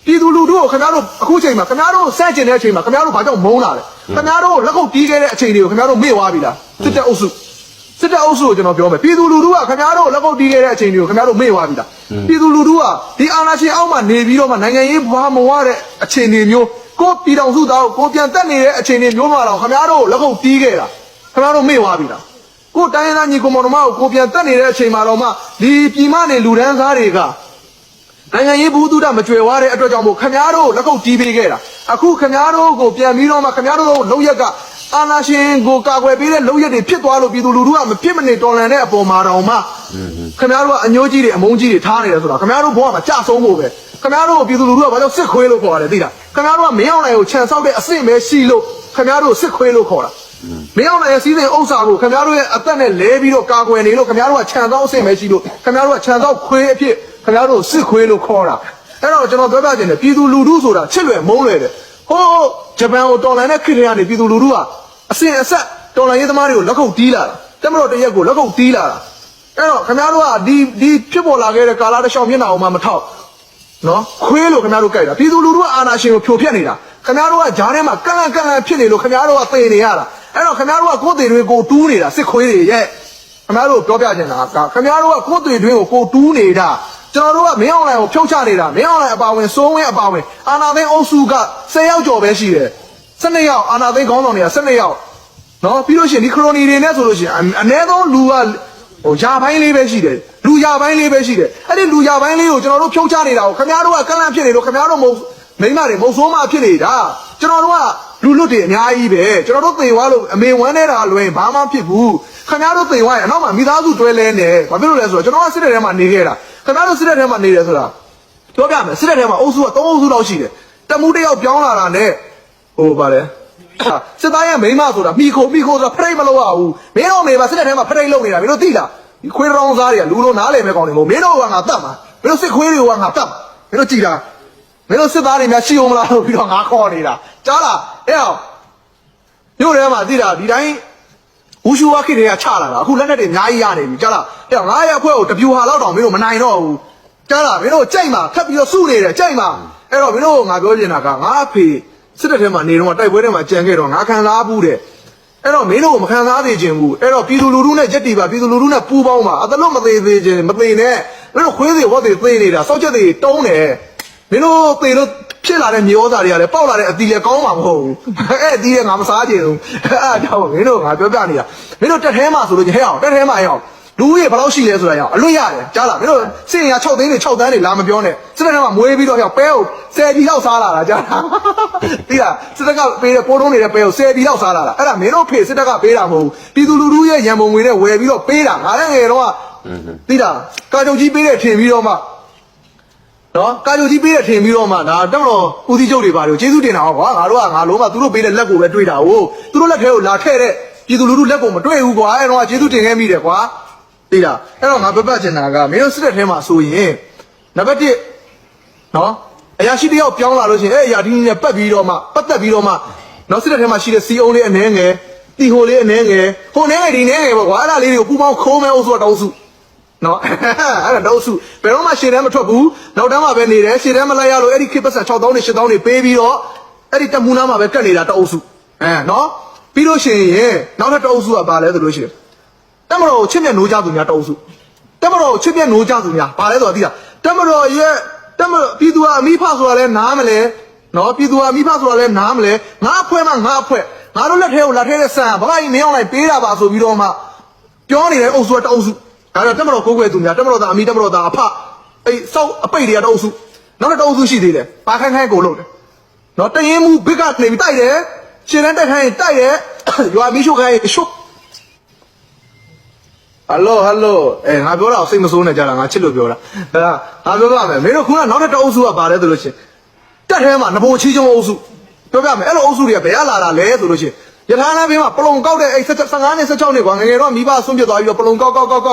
ပြည်သူလူထုကိုခင်ဗျားတို့အခုချိန်မှာခင်ဗျားတို့စန့်ကျင်တဲ့အချိန်မှာခင်ဗျားတို့ဘာကြောင့်မုန်းလာလဲခင်ဗျားတို့လက်ခုပ်တီးခဲ့တဲ့အချိန်တွေကိုခင်ဗျားတို့မေ့သွားပြီလားစစ်တပ်အုပ်စုကိုကျွန်တော်ပြောမယ်ပြည်သူလူထုကခင်ဗျားတို့လက်ခုပ်တီးခဲ့တဲ့အချိန်တွေကိုခင်ဗျားတို့မေ့သွားပြီလားပြည်သူလူထုကဒီအာဏာရှင်အောက်မှာနေပြီးတော့မှနိုင်ငံရေးဘာမဝတဲ့အခြေအနေမျိုးကိုပြည်တော်စုသားကိုပြန်တက်နေတဲ့အခြေအနေမျိုးမှတော့ခင်ဗျားတို့လက်ခုပ်တီးခဲ့တာခင်ဗျားတို့မေ့သွားပြီလားကိုတိုင်းရင်းသားညီကောင်မောင်တို့ကိုပြန်တက်နေတဲ့အချိန်မှာတော့မှဒီပြည်မနေလူဒန်းစားတွေကနိုင်ငံရေးဘူးတုဒမကြွယ်ဝတဲ့အတွက်ကြောင့်မို့ခင်ဗျားတို့လက်ခုပ်တီးပေးခဲ့တာအခုခင်ဗျားတို့ကိုပြန်ပြီးတော့မှခင်ဗျားတို့လုံရက်ကအာဏာရှင်ကိုကာကွယ်ပေးတဲ့လုံရက်တွေဖြစ်သွားလို့ပြည်သူလူထုကမဖြစ်မနေတော်လှန်တဲ့အပေါ်မှာတော့မှခင်ဗျားတို့ကအညိုးကြီးတွေအမုန်းကြီးတွေထားနေတယ်ဆိုတာခင်ဗျားတို့ဘဝမှာကြဆုံးဖို့ပဲခင်ဗျားတို့ပြည်သူလူထုကဘာလို့စစ်ခွေးလို့ခေါ်ရတယ်သိလားခင်ဗျားတို့ကမင်းအောင်နိုင်ကိုခြံဆောက်တဲ့အဆင့်ပဲရှိလို့ခင်ဗျားတို့စစ်ခွေးလို့ခေါ်တာမင်းအောင်နိုင်ရဲ့စီးစိမ်ဥစ္စာကိုခင်ဗျားတို့ရဲ့အသက်နဲ့လဲပြီးတော့ကာကွယ်နေလို့ခင်ဗျားတို့ကခြံဆောက်အဆင့်ပဲရှိလို့ခင်ဗျားတို့ကခြံဆောက်ခွေးအဖြစ်ခင်ဗျားတို့စစ်ခွေးလို့ခေါ်တာအဲ့တော့ကျွန်တော်ပြောပြချင်တယ်ပြည်သူလူထုဆိုတာချစ်လွယ်မုန်းလွယ်တယ်ဟိုးဂျပန်ကိုတော်လှန်တဲ့ခေတ်ကနေပြည်သူလူထုကအစဉ်အဆက်တော်လှန်ရေးသမားတွေကိုလက်ခုပ်တီးလာတာတက်မတော်တရက်ကိုလက်ခုပ်တီးလာတာအဲ့တော့ခင်ဗျားတို့ကဒီဖြစ်ပေါ်လာခဲ့တဲ့ကာလတစ်လျှောက်မျက်နှာအောင်မှမထောက်နော်ခွေးလို့ခင်ဗျားတို့ကြိုက်တာပြည်သူလူထုကအာဏာရှင်ကိုဖြိုဖျက်နေတာခင်ဗျားတို့ကဂျားထဲမှာကန့်လန့်ဖြစ်နေလို့ခင်ဗျားတို့ကသေနေရတာအဲ့တော့ခင်ဗျားတို့ကကိုယ်သေးတွေကိုတူးနေတာစစ်ခွေးတွေရဲ့ခင်ဗျားတို့ပြောပြချင်တာကခင်ဗျားတို့ကကိုယ်သေးတွေကိုတူးနေတာကျွန်တော်တို့ကမင်းအောင်လိုင်ကိုဖြုတ်ချနေတာမင်းအောင်လိုင်အပါဝင်စိုးဝင်းအပါဝင်အာနာသိန်းအုပ်စုက10ယောက်ကျော်ပဲရှိတယ်12ယောက်အာနာသိန်းခေါင်းဆောင်တွေက12ယောက်နော်ပြီးလို့ရှိရင်ဒီခရိုနီတွေနဲ့ဆိုလို့ရှိရင်အနည်းဆုံးလူကရာပိုင်းလေးပဲရှိတယ်လူရာပိုင်းလေးပဲရှိတယ်အဲ့ဒီလူရာပိုင်းလေးကိုကျွန်တော်တို့ဖြုတ်ချနေတာကိုခင်ဗျားတို့ကကန့်လန့်ဖြစ်နေလို့ခင်ဗျားတို့မိမတွေမုံဆိုးမဖြစ်နေတာကျွန်တော်တို့ကလူလွတ်တွေအများကြီးပဲကျွန်တော်တို့သေသွားလို့အမေဝမ်းနေတာလွယ်ဘာမှဖြစ်ဘူးခင်ဗျားတို့သေသွားရင်အနောက်မှာမိသားစုတွဲလဲနေဘာဖြစ်လို့လဲဆိုတော့ကျွန်တော်ကစစ်တဲ့ထဲမှာနေခဲ့တာခင်ဗျားတို့စစ်တဲ့ထဲမှာနေတယ်ဆိုတာပြောပြမယ်စစ်တဲ့ထဲမှာအုပ်စုက3အုပ်စုလောက်ရှိတယ်တမှုတစ်ယောက်ပြောင်းလာတာနဲ့ဟိုပါလေစစ်သားရဲ့မိန်းမဆိုတာမိခိုဆိုတာဖရိတ်မလုပ်ရဘူးမင်းတို့နေပါစစ်တဲ့ထဲမှာဖရိတ်လုပ်နေတာမင်းတို့သိလားဒီခွေးတောင်စားတွေကလူလိုနားလည်မဲ့ကောင်းနေမို့မင်းတို့ကငါတတ်မှာမင်းတို့စစ်ခွေးတွေကငါတတ်မှာမင်းတို့ကြည်တာမင်းတို့စစ်သားတွေများရှိအောင်မလားလို့ပြီးတော့ငါခေါ်နေတာကြားလားအဲ့အောင်မြို့ထဲမှာသိတာဒီတိုင်းဝူရှူဝါခိတွေကချလာတာအခုလက်နက်တွေအများကြီးရနေပြီကြားလားအဲ့တော့ငါရဲ့အဖွဲကိုတပြူဟာလောက်တောင်မင်းတို့မနိုင်တော့ဘူးကြားလားမင်းတို့ကြိုက်မှာထပ်ပြီးတော့စုနေတယ်ကြိုက်မှာအဲ့တော့မင်းတို့ငါပြောချင်တာကငါအဖေစစ်တပ်ထဲမှာနေတော့တိုက်ပွဲထဲမှာကြံခဲ့တော့ငါခံစားဘူးတဲ့အဲ့တော့မင်းတို့မခံစားသေးခြင်းဘူးအဲ့တော့ပြည်သူလူထုနဲ့ရက်တီပါပြည်သူလူထုနဲ့ပူးပေါင်းပါအတလို့မသေးသေးခြင်းမသေးနဲ့မင်းတို့ခွေးစီဝတ်တွေသေးနေတာစောက်ချက်တွေတုံးတယ်မင်းတို့သေလို့ဖြစ်လာတဲ့မြေဩဇာတွေကလည်းပေါက်လာတဲ့အသီးလည်းကောင်းမှာမဟုတ်ဘူးအဲ့အသီးလည်းငါမစားချင်ဘူးအဲ့ဒါကြောင့်မင်းတို့ငါပြောပြနေတာမင်းတို့တက်ထဲမှာဆိုလို့ဟဲ့အောင်တက်ထဲမှာဟဲ့အောင်လူကြီးဘယ်လောက်ရှိလဲဆိုတာရအောင်အလွတ်ရတယ်ကြားလားမင်းတို့စင်ရ6သိန်းတွေ6တန်းတွေလာမပြောနဲ့စစ်တပ်ထဲမှာမွေးပြီးတော့ဟဲ့ပဲကို10ပြည်လောက်စားလာတာကြားလားသိလားစစ်တပ်ကပေးတဲ့ပိုးတုံးနေတဲ့ပဲကို10ပြည်လောက်စားလာတာအဲ့ဒါမင်းတို့ဖေစစ်တပ်ကပေးတာမဟုတ်ဘူးပြည်သူလူထုရဲ့ရန်ပုံငွေနဲ့ဝယ်ပြီးတော့ပေးတာငါလည်းငယ်တော့သိလားကာချုပ်ကြီးပေးတဲ့ထင်ပြီးတော့မှနော်ကာချုပ်ကြီးပေးတဲ့ထင်ပြီးတော့မှဒါတော့ဦးစီးချုပ်တွေပါလို့ကျေးဇူးတင်တာဟောကွာငါတို့ကငါလုံးမသူတို့ပေးတဲ့လက်ကိုပဲတွေးတာဟုတ်သူတို့လက်ထဲကိုလာထည့်တဲ့ပြည်သူလူထုလက်ကိုမတွေးဘူးကွာအဲ့တော့ကျေးဇူးတင်ခဲ့မိတယ်ကွာသိလားအဲ့တော့ငါပြပတ်ချင်တာကမင်းတို့စစ်တဲ့ထဲမှာဆိုရင်နံပါတ်1နော်အရာရှိတယောက်ပြောင်းလာလို့ရှိရင်အဲ့အရာဒီနဲ့ပတ်ပြီးတော့မှပတ်သက်ပြီးတော့မှနော်စစ်တဲ့ထဲမှာရှိတဲ့စီအုံးလေးအနှဲငယ်တီဟိုလေးအနှဲငယ်ဟိုနှဲငယ်ဒီနှဲငယ်ပေါ့ကွာအဲ့ဒါလေးတွေကိုပူပေါင်းခိုးမဲအုပ်စုတောက်စုနော်အဲ့ဒါတောက်စုဘယ်တော့မှရှေ့တန်းမထွက်ဘူးနောက်တန်းမှာပဲနေတယ်ရှေ့တန်းမလိုက်ရလို့အဲ့ဒီခေတ်ပတ်စံ6000နဲ့8000တွေပေးပြီးတော့အဲ့ဒီတမူနာမှာပဲကတ်နေတာတောက်စုနော်ပြီးလို့ရှိရင်နောက်ထပ်တောက်စုကပါလဲဆိုလို့ရှိရင်တမတော်ချစ်မြတ်နိုးကြသူများတောက်စုတမတော်ချစ်မြတ်နိုးကြသူများပါလဲဆိုတော့သိလားတမတော်ရဲ့ပြည်သူကအမိဖဆိုတာလဲနားမလဲနော်ပြည်သူကအမိဖဆိုတာလဲနားမလဲငါအဖွဲမှငါအဖွဲငါတို့လက်ထဲကိုလက်ထဲတဲ့ဆန်ဘာကြီးမင်းအောင်လိုက်ပေးတာပါဆိုပြီးတော့မှပြောနေတဲ့အုပ်စုတောက်စုဒါတော့တမတော်ကိုးကွယ်သူများတမတော်သားအမိတမတော်သားအဖအဲ့စောက်အပိတ်တွေကတောက်စုနောက်ထပ်တောက်စုရှိသေးတယ်ပါခိုင်းခိုင်းကိုလုပ်တယ်နော်တရင်မူဘစ်ကနေပြီးတိုက်တယ်ရှင်းတန်းတိုက်ခိုင်းတိုက်တယ်ရွာမီးရှို့ခိုင်းရှုပ်ဟယ်လိုငါပြောတာစိတ်မဆိုးနဲ့ကြတာငါချစ်လို့ပြောတာဒါငါပြောပြမယ်မင်းတို့ခုနနောက်ထပ်တအုပ်စုကပါတယ်ဆိုလို့ချင်းတက်ထဲမှာနဘိုချီးချုံအုပ်စုပြောပြမယ်အဲ့လိုအုပ်စုတွေကဘယ်ကလာတာလဲဆိုလို့ချင်းရထားလမ်းဘေးမှာပလုံကောက်တဲ့အဲ့15နဲ့16နှစ်ကွာငယ်ငယ်တော့မိဘဆွန့်ပြစ်သွားပြီးတော့ပလုံကောက်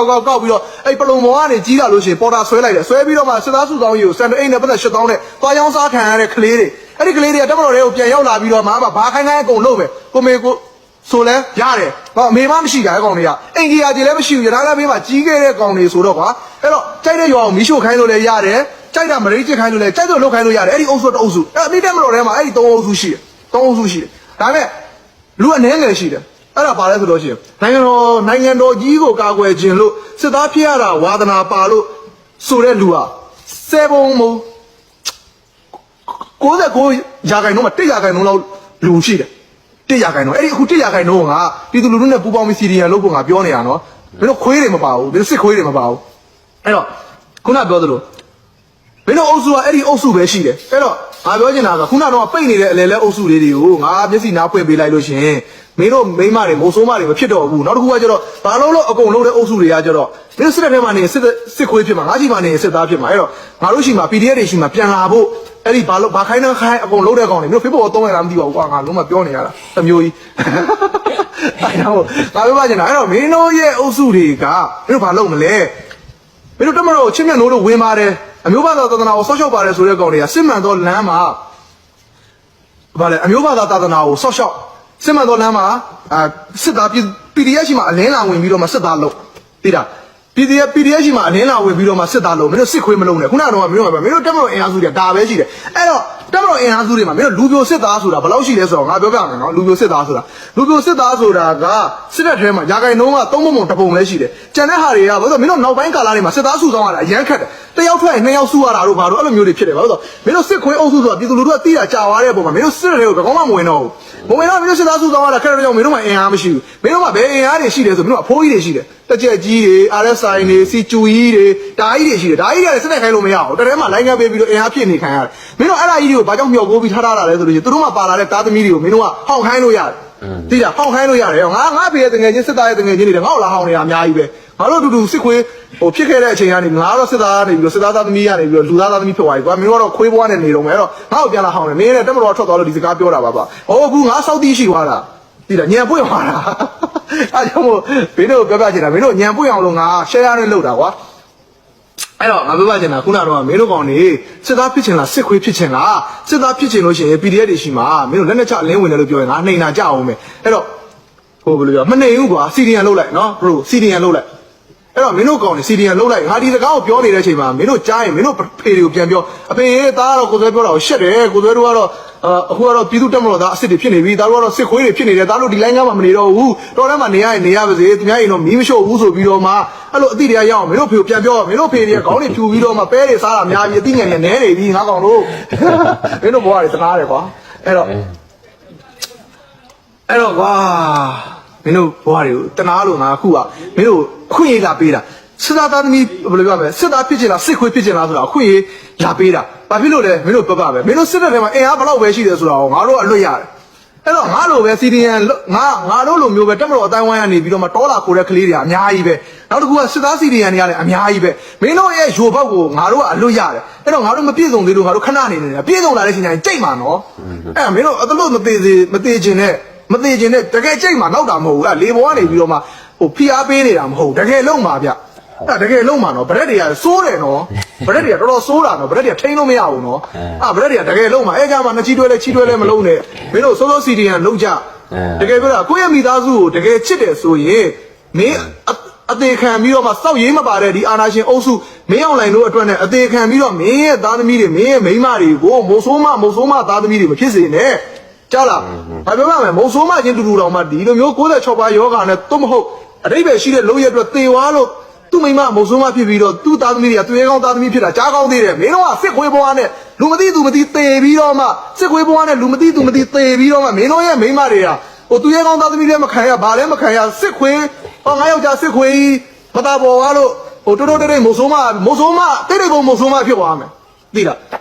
ပြီးတော့အဲ့ပလုံမောကနေကြီးလာလို့ချင်းပေါ်တာဆွဲလိုက်တယ်ဆွဲပြီးတော့မှစစ်သားစုဆောင်ကြီးကိုစံအိတ်နဲ့ပတ်သက်8000နဲ့သွားရောင်းစားခံရတဲ့ကလေးတွေအဲ့ဒီကလေးတွေကတက်မတော်တွေကိုပြန်ရောက်လာပြီးတော့မှဘာခိုင်းခိုင်းအကုန်လုပ်ပဲကိုမေကိုဆိုလဲရတယ်ဟောအမေမမရှိတာအကောင်တွေကအိမ်ကြီးရာကြီးလည်းမရှိဘူးရထားလမ်းဘေးမှာကြီးခဲ့တဲ့ကောင်တွေဆိုတော့ကွာအဲ့တော့ကြိုက်တဲ့ရွာကိုမီးရှို့ခိုင်းလို့လည်းရတယ် ကြိုက်တာမရိတ်ချခိုင်းလို့လဲကြိုက်တော့လောက်ခိုင်းလို့ရတယ်အဲ့ဒီအုပ်စုတော့အုပ်စုအဲ့အမိတက်မတော်ထဲမှာအဲ့ဒီ3အုပ်စုရှိတယ်3အုပ်စုရှိတယ်ဒါပေမဲ့လူအနေငယ်ရှိတယ်အဲ့ဒါပါလဲဆိုလို့ရှိရင်နိုင်ငံတော်ကြီးကိုကာကွယ်ခြင်းလို့စစ်သားဖြစ်ရတာဝါသနာပါလို့ဆိုတဲ့လူဟာ7ပုံမို့99ရာခိုင်နှုန်းမှာ1ရာခိုင်နှုန်းလောက်လူရှိတယ်1ရာခိုင်နှုန်းအဲ့ဒီအခု1ရာခိုင်နှုန်းကပြည်သူလူထုနဲ့ပူးပေါင်းပြီးစီရီယံလုပ်ဖို့ငါပြောနေရနော်မင်းတို့ခွေးတွေမပါဘူးမင်းတို့စစ်ခွေးတွေမပါဘူးအဲ့တော့ခုနပြောသလိုမင်းတို့အုပ်စုကအဲ့ဒီအုပ်စုပဲရှိတယ်အဲ့တော့ငါပြောချင်တာကခုနတော့ပိတ်နေတဲ့အလဲလဲအုပ်စုလေးတွေကိုငါမျက်စိနားဖွင့်ပေးလိုက်လို့ရှင်မင်းတို့မိန်းမတွေမိုးဆိုးမတွေမဖြစ်တော့ဘူးနောက်တစ်ခုကကျတော့ဘာလို့အကုန်လုံးတဲ့အုပ်စုတွေကကျတော့မင်းတို့စစ်တပ်ထဲမှာနေစစ်ခွေးဖြစ်မှာငါရှိမှနေစစ်သားဖြစ်မှာအဲ့တော့ငါတို့ရှိမှာ PDF တွေရှိမှာပြန်လာဖို့အဲ့ဒီဘာခိုင်းနှခိုင်းအကုန်လုံးတဲ့ကောင်တွေမင်းတို့ဖေးပေါ်3ရက်လားမသိပါဘူးကွာငါလုံးမပြောနေရတာတစ်မျိုးကြီးအဲ့တော့ငါပြောပါချင်တာအဲ့တော့မင်းတို့ရဲ့အုပ်စုတွေကမင်းတို့ဘာလုပ်မလဲမင်းတို့တမတော်ချင်းမြတ်လို့ဝင်ပါတယ်အမျိုးဘာသာသာသနာကိုဆော့ရှော့ပါတယ်ဆိုတဲ့ကောင်တွေကစစ်မှန်သောလမ်းမှာဗါလေအမျိုးဘာသာသာသနာကိုဆော့ရှော့စစ်မှန်သောလမ်းမှာစစ်သား PDF ရှိမှအလင်းလာဝင်ပြီးတော့မှစစ်သားလုပ်သိတာ PDF ရှိမှအလင်းလာဝင်ပြီးတော့မှစစ်သားလုပ်မင်းတို့စစ်ခွေးမလုပ်နဲ့ခုနကတော့မင်းတို့တက်မတော်အင်အားစုတွေဒါပဲရှိတယ်အဲ့တော့တက်မတော်အင်အားစုတွေမှာမင်းတို့လူပြိုစစ်သားဆိုတာဘယ်လောက်ရှိလဲဆိုတော့ငါပြောပြမယ်နော်လူပြိုစစ်သားဆိုတာကစစ်တပ်ထဲမှာယာကိုင်နှုံးက3ပုံ1ပုံလည်းရှိတယ်ကြံတဲ့ဟာတွေကဘာလို့မင်းတို့နောက်ပိုင်းကာလတွေမှာစစ်သားစုဆောင်ရတာအရန်ခက်တယ်တယောက်ထွက်ရင်2ယောက်စုရတာတို့ဘာလို့အဲ့လိုမျိုးတွေဖြစ်တယ်ဘာလို့မင်းတို့စစ်ခွေးအုပ်စုဆိုတာပြည်သူလူထုကတီးတာကြာသွားတဲ့ပုံမှာမင်းတို့စစ်တွေကိုကောင်းမှမဝင်တော့ဘူးမင်းတို့စစ်သားစုဆောင်ရတာခက်တဲ့ကြောင့်မင်းတို့မှာအင်အားမရှိဘူးမင်းတို့မှာဘယ်အင်အားတွေရှိလဲဆိုမင်းတို့အဖိုးကြီးတွေရှိတယ်တက်ကြက်ကြီးတွေ RSI တွေစီကျူကြီးတွေဓာကြီးတွေရှိတယ်ဓာကြီးတွေကစစ်နေခိုင်းလို့မရဘူးတထဲမှာလိုင်းကပေးပြီးတော့အင်အားဖြစ်နေခိုင်းရတယ်မင်းတို့အဲ့ဒါကြီးတွေကိုဘာကြောင့်မျှော်ကိုးပြီးထားတာလဲဆိုလို့ရှိရင်သူတို့မှပါလာတဲ့တားသမီးတွေကိုမင်းတို့ကဟောက်ခိုင်းလို့ရတယ်သိလားဟောက်ခိုင်းလို့ရတယ်ငါဖေရဲ့တငယ်ချင်းစစ်သားရဲ့တငယ်ချင်းတွေငါ့ကိုလာဟောက်နေတာအများကြီးပဲငါတို့အတူတူစစ်ခွေးဖြစ်ခဲ့တဲ့အချိန်ကနေငါတော့စစ်သားကနေပြီးတော့စစ်သားသားသမီးကနေပြီးတော့လူသားသားသမီးဖြစ်သွားပြီကွာမင်းတို့ကတော့ခွေးဘွားနဲ့နေတော့မယ်အဲ့တော့ငါ့ကိုပြန်လာဟောက်နေမင်းနဲ့တက်မတော်ထွက်သွားလို့ဒီစကားပြောတာပါကွာဟောဘူးငါစောက်တီးရှိသွားတာသိလားညံပွင့်သွားတာအဲ့ကြောင့်မို့မင်းတို့ပြောပြချင်တာမင်းတို့ညံပွင့်အောင်လို့ငါ share နဲ့လုပ်တာကွာအဲ့တော့ငါပြောပြချင်တာခုနကတော့မင်းတို့ကောင်နေစစ်သားဖြစ်ချင်လားစစ်ခွေးဖြစ်ချင်လားစစ်သားဖြစ်ချင်လို့ရှိရင် PDF တွေရှိမှာမင်းတို့လက်နဲ့ချအလင်းဝင်တယ်လို့ပြောရင်ငါနှိမ်တာကြအောင်မယ်အဲ့တော့ဟိုဘယ်လိုပြောမနှိမ်ဘူးကွာ CDN လုပ်လိုက်နော် bro CDN လုပ်လိုက်အဲ့တော့မင်းတို့ကောင်နေ CDN လုပ်လိုက်ငါဒီစကားကိုပြောနေတဲ့အချိန်မှာမင်းတို့ကြားရင်မင်းတို့ဖေတွေကိုပြန်ပြောအဖေသားကတော့ကိုယ်ဆွဲပြောတာကိုရှက်တယ်ကိုယ်ဆွဲတို့ကတော့အခုကတော့ပြည်သူတက်မလို့သားအစ်စ်တွေဖြစ်နေပြီသားတို့ကတော့စစ်ခွေးတွေဖြစ်နေတယ်သားတို့ဒီလိုင်းကမှမနေတော့ဘူးတော်ထဲမှာနေရရင်နေရပါစေသူများရင်တော့မီးမရှို့ဘူးဆိုပြီးတော့မှအဲ့လိုအတိတရားရအောင်မင်းတို့ဖေကိုပြန်ပြောမင်းတို့ဖေတွေကခေါင်းတွေဖြူပြီးတော့မှပဲတွေစားတာများပြီးအတိငယ်တွေနဲနေပြီငါကောင်တို့မင်းတို့ဘွားတွေတနာတယ်ကွာအဲ့တော့ကွာမင်းတို့ဘွားတွေကိုတနာလို့ငါအခုကမင်းတို့အခွင့်အရေးလာပေးတာစစ်သားသားသမီးဘယ်လိုပြောမလဲစစ်သားဖြစ်ချင်လားစစ်ခွေးဖြစ်ချင်လားဆိုတာအခွင့်အရေးလာပေးတာဘာဖြစ်လို့လဲမင်းတို့ပြောပါပဲမင်းတို့စစ်တပ်ထဲမှာအင်အားဘယ်လောက်ပဲရှိတယ်ဆိုတာကိုငါတို့အလွတ်ရတယ်အဲ့တော့ငါလိုပဲ CDN ငါတို့လိုမျိုးပဲတက်မတော်အတိုင်းဝိုင်းကနေပြီးတော့မှတောလာခိုတဲ့ကလေးတွေကအများကြီးပဲနောက်တစ်ခုကစစ်သား CDN တွေကလည်းအများကြီးပဲမင်းတို့ရဲ့ရိုဘောက်ကိုငါတို့ကအလွတ်ရတယ်အဲ့တော့ငါတို့မပြည့်စုံသေးလို့ငါတို့ခဏနေနေတာပြည့်စုံလာတဲ့အချိန်ကျရင်ကြိတ်မှာနော်အဲ့မင်းတို့အတလို့မသေးခြင်းနဲ့တကယ်ကြိတ်မှာနောက်တာမဟုတ်ဘူးအဲ့လေဘောကနေပြီးတော့မှဖိအားပေးနေတာမဟုတ်တကယ်လုံးပါဗျအဲ့တကယ်လုံးမှာနော်ဗရက်တွေကစိုးတယ်နော်ဗရက်တွေကတော်တော်စိုးတာနော်ဗရက်တွေကထိန်းလို့မရဘူးနော်ဗရက်တွေကတကယ်လုံးမှာအဲ့ကြမှာနှချီတွဲလဲမလုံးနဲ့မင်းတို့စိုး CDN လုံးကြတကယ်ပြောတာကိုယ့်ရဲ့မိသားစုကိုတကယ်ချစ်တယ်ဆိုရင်မင်းအသေးခံပြီးတော့မှစောက်ရေးမပါတဲ့ဒီအာနာရှင်အုပ်စုမင်းအောင်လိုင်တို့အတွက်နဲ့အသေးခံပြီးတော့မင်းရဲ့သားသမီးတွေမင်းရဲ့မိန်းမတွေကိုမုံဆိုးမသားသမီးတွေမဖြစ်စေနဲ့ကြားလားဘာပြောရမလဲမုံဆိုးမချင်းတူတော်မှဒီလိုမျိုး96ပါးယောဂါနဲ့တွတ်မဟုတ်အတိတ်ပဲရှိတဲ့လုံးရဲ့အတွက်သေသွားလို့သူ့မိမမုံဆိုးမဖြစ်ပြီးတော့သူ့သားသမီးတွေကသူရဲကောင်းသားသမီးဖြစ်တာကြားကောင်းသေးတယ်မင်းတို့ကစစ်ခွေးဘွားနဲ့လူမသိသူမသိသေပြီးတော့မှစစ်ခွေးဘွားနဲ့လူမသိသူမသိသေပြီးတော့မှမင်းတို့ရဲ့မိမတွေကသူရဲကောင်းသားသမီးတွေမခံရဘာလဲမခံရစစ်ခွေးငါယောက်ျားစစ်ခွေးမသားပေါ်သွားလို့တိုးတိတ်မုံဆိုးမတိတ်ပုံမုံဆိုးမဖြစ်သွားမယ်သိလား